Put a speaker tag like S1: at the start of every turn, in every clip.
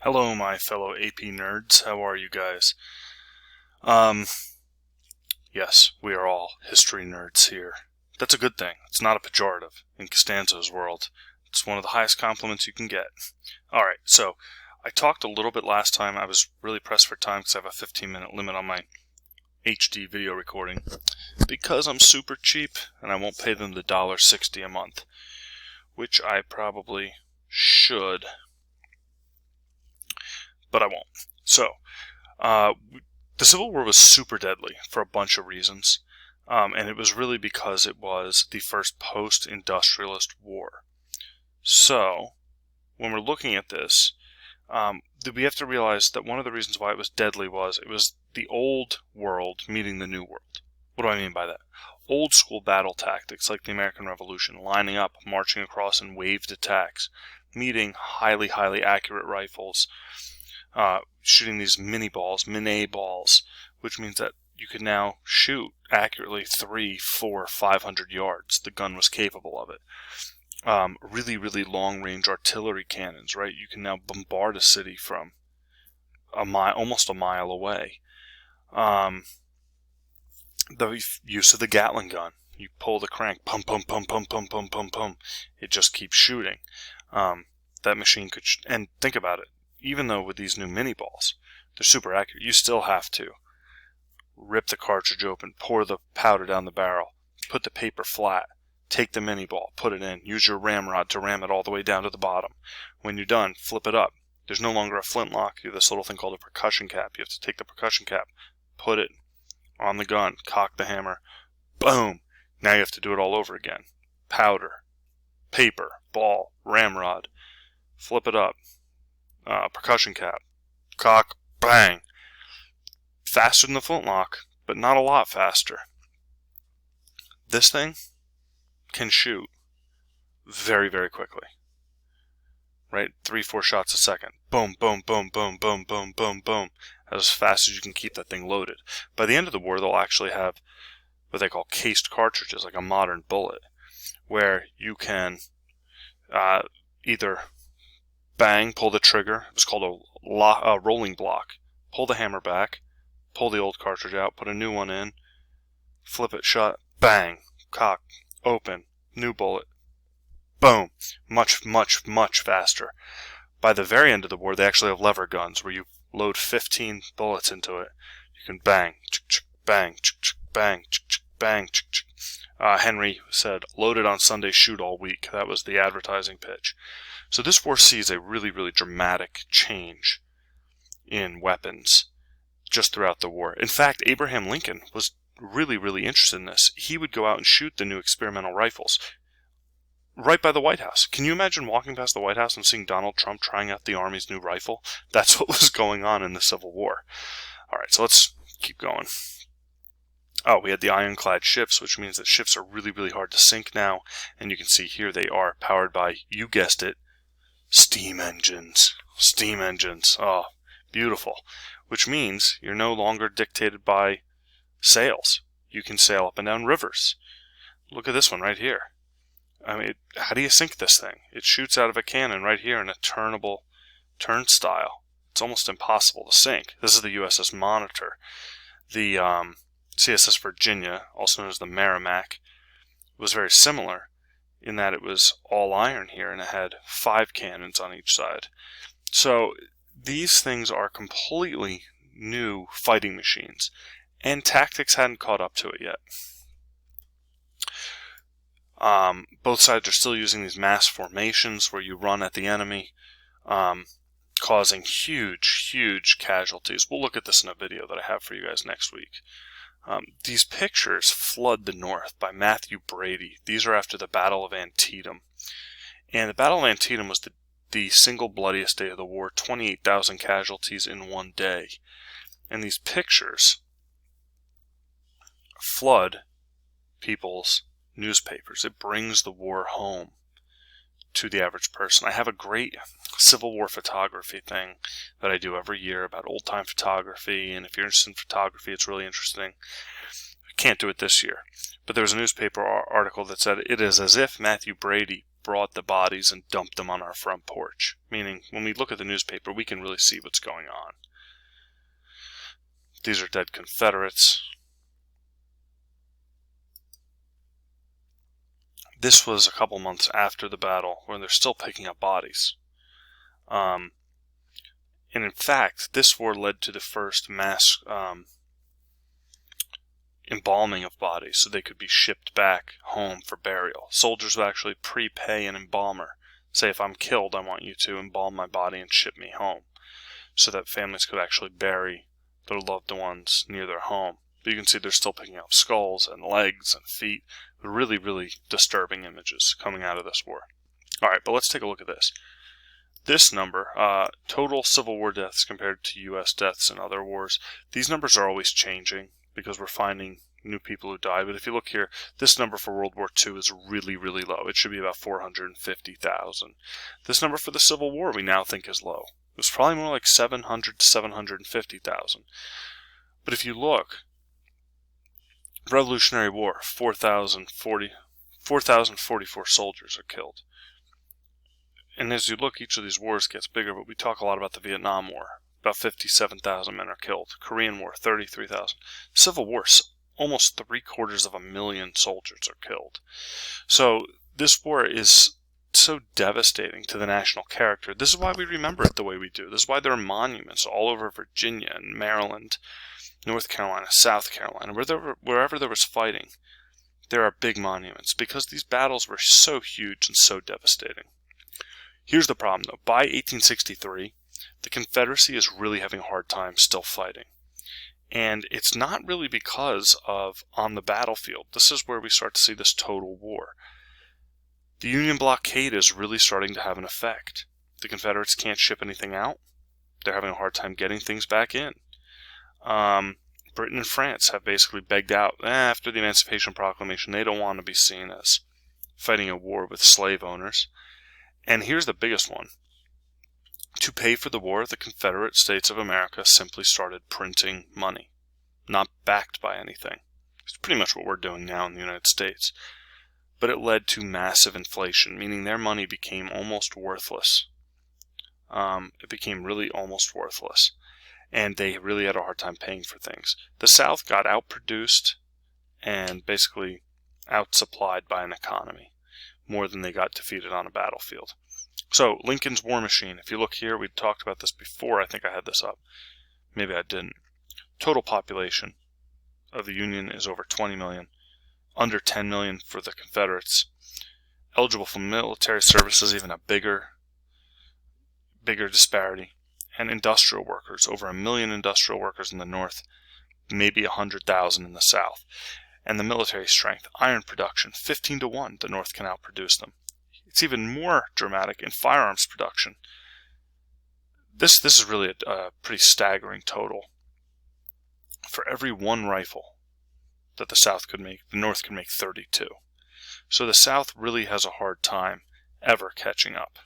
S1: Hello, my fellow AP nerds. How are you guys? Um, yes, we are all history nerds here. That's a good thing. It's not a pejorative in Costanzo's world. It's one of the highest compliments you can get. Alright, so I talked a little bit last time. I was really pressed for time because I have a 15-minute limit on my HD video recording because I'm super cheap and I won't pay them the $1.60 a month, which I probably should, but I won't. So, the Civil War was super deadly for a bunch of reasons, and it was really because it was the first post-industrialist war. So, when we're looking at this, we have to realize that one of the reasons why it was deadly was it was the old world meeting the new world. What do I mean by that? Old school battle tactics like the American Revolution, lining up, marching across in waved attacks, meeting highly, highly accurate rifles, shooting these mini balls, which means that you could now shoot accurately 300, 400, 500 yards. The gun was capable of it. Really, really long-range artillery cannons, right? You can now bombard a city from almost a mile away. The use of the Gatling gun. You pull the crank, pum, pum, pum, pum, pum, pum, pum, pum. It just keeps shooting. That machine could... and think about it. Even though with these new mini balls, they're super accurate, you still have to rip the cartridge open, pour the powder down the barrel, put the paper flat, take the mini ball, put it in, use your ramrod to ram it all the way down to the bottom. When you're done, flip it up. There's no longer a flintlock. You have this little thing called a percussion cap. You have to take the percussion cap, put it on the gun, cock the hammer, boom. Now you have to do it all over again. Powder, paper, ball, ramrod, flip it up. Percussion cap, cock, bang. Faster than the flintlock, but not a lot faster. This thing can shoot very, very quickly. Right? 3-4 shots a second. Boom, boom, boom, boom, boom, boom, boom, boom. As fast as you can keep that thing loaded. By the end of the war, they'll actually have what they call cased cartridges, like a modern bullet, where you can either bang, pull the trigger. It was called a rolling block. Pull the hammer back, pull the old cartridge out, put a new one in, flip it shut, bang, cock, open, new bullet, boom. Much, much, much faster. By the very end of the war, they actually have lever guns where you load 15 bullets into it. You can bang, bang, bang, bang. Henry said, loaded on Sunday, shoot all week. That was the advertising pitch. So this war sees a really, really dramatic change in weapons just throughout the war. In fact, Abraham Lincoln was really, really interested in this. He would go out and shoot the new experimental rifles right by the White House. Can you imagine walking past the White House and seeing Donald Trump trying out the Army's new rifle? That's what was going on in the Civil War. All right, so let's keep going. Oh, we had the ironclad ships, which means that ships are really, really hard to sink now. And you can see here they are powered by, you guessed it, steam engines. Steam engines. Oh, beautiful. Which means you're no longer dictated by sails. You can sail up and down rivers. Look at this one right here. I mean, how do you sink this thing? It shoots out of a cannon right here in a turnable turnstile. It's almost impossible to sink. This is the USS Monitor. The CSS Virginia, also known as the Merrimack, was very similar in that it was all iron here and it had 5 cannons on each side. So these things are completely new fighting machines, and tactics hadn't caught up to it yet. Both sides are still using these mass formations where you run at the enemy, causing huge, huge casualties. We'll look at this in a video that I have for you guys next week. These pictures, Flood the North by Matthew Brady. These are after the Battle of Antietam. And the Battle of Antietam was the single bloodiest day of the war, 28,000 casualties in one day. And these pictures flood people's newspapers. It brings the war home to the average person. I have a great Civil War photography thing that I do every year about old-time photography, and if you're interested in photography, it's really interesting. I can't do it this year, but there was a newspaper article that said it is as if Matthew Brady brought the bodies and dumped them on our front porch. Meaning, when we look at the newspaper, we can really see what's going on. These are dead Confederates. This was a couple months after the battle, where they're still picking up bodies. And in fact, this war led to the first mass embalming of bodies, so they could be shipped back home for burial. Soldiers would actually prepay an embalmer. Say, if I'm killed, I want you to embalm my body and ship me home, so that families could actually bury their loved ones near their home. But you can see they're still picking up skulls and legs and feet. Really, really disturbing images coming out of this war. Alright, but let's take a look at this. This number, total Civil War deaths compared to U.S. deaths in other wars, these numbers are always changing because we're finding new people who died. But if you look here, this number for World War II is really, really low. It should be about 450,000. This number for the Civil War we now think is low. It was probably more like 700 to 750,000. But if you look, Revolutionary War, 4,044 soldiers are killed. And as you look, each of these wars gets bigger, but we talk a lot about the Vietnam War. About 57,000 men are killed. Korean War, 33,000. Civil War, almost 750,000 soldiers are killed. So this war is so devastating to the national character. This is why we remember it the way we do. This is why there are monuments all over Virginia and Maryland, North Carolina, South Carolina, wherever there was fighting. There are big monuments because these battles were so huge and so devastating. Here's the problem, though. By 1863, the Confederacy is really having a hard time still fighting. And it's not really because of on the battlefield. This is where we start to see this total war. The Union blockade is really starting to have an effect. The Confederates can't ship anything out. They're having a hard time getting things back in. Britain and France have basically begged out. After the Emancipation Proclamation, they don't want to be seen as fighting a war with slave owners. And here's the biggest one. To pay for the war, the Confederate States of America simply started printing money, not backed by anything. It's pretty much what we're doing now in the United States. But it led to massive inflation, meaning their money became almost worthless. It became really almost worthless. And they really had a hard time paying for things. The South got outproduced and basically outsupplied by an economy, more than they got defeated on a battlefield. So, Lincoln's War Machine. If you look here, we talked about this before. I think I had this up. Maybe I didn't. Total population of the Union is over 20 million. Under 10 million for the Confederates. Eligible for military service is even a bigger disparity. And industrial workers, over 1 million industrial workers in the North, maybe 100,000 in the South. And the military strength, iron production, 15 to 1, the North can outproduce them. It's even more dramatic in firearms production. This is really a pretty staggering total. For every one rifle that the South could make, the North could make 32. So the South really has a hard time ever catching up.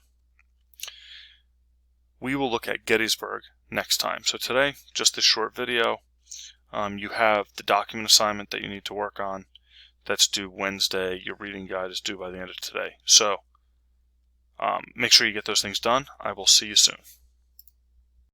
S1: We will look at Gettysburg next time. So today, just this short video. You have the document assignment that you need to work on. That's due Wednesday. Your reading guide is due by the end of today. So make sure you get those things done. I will see you soon.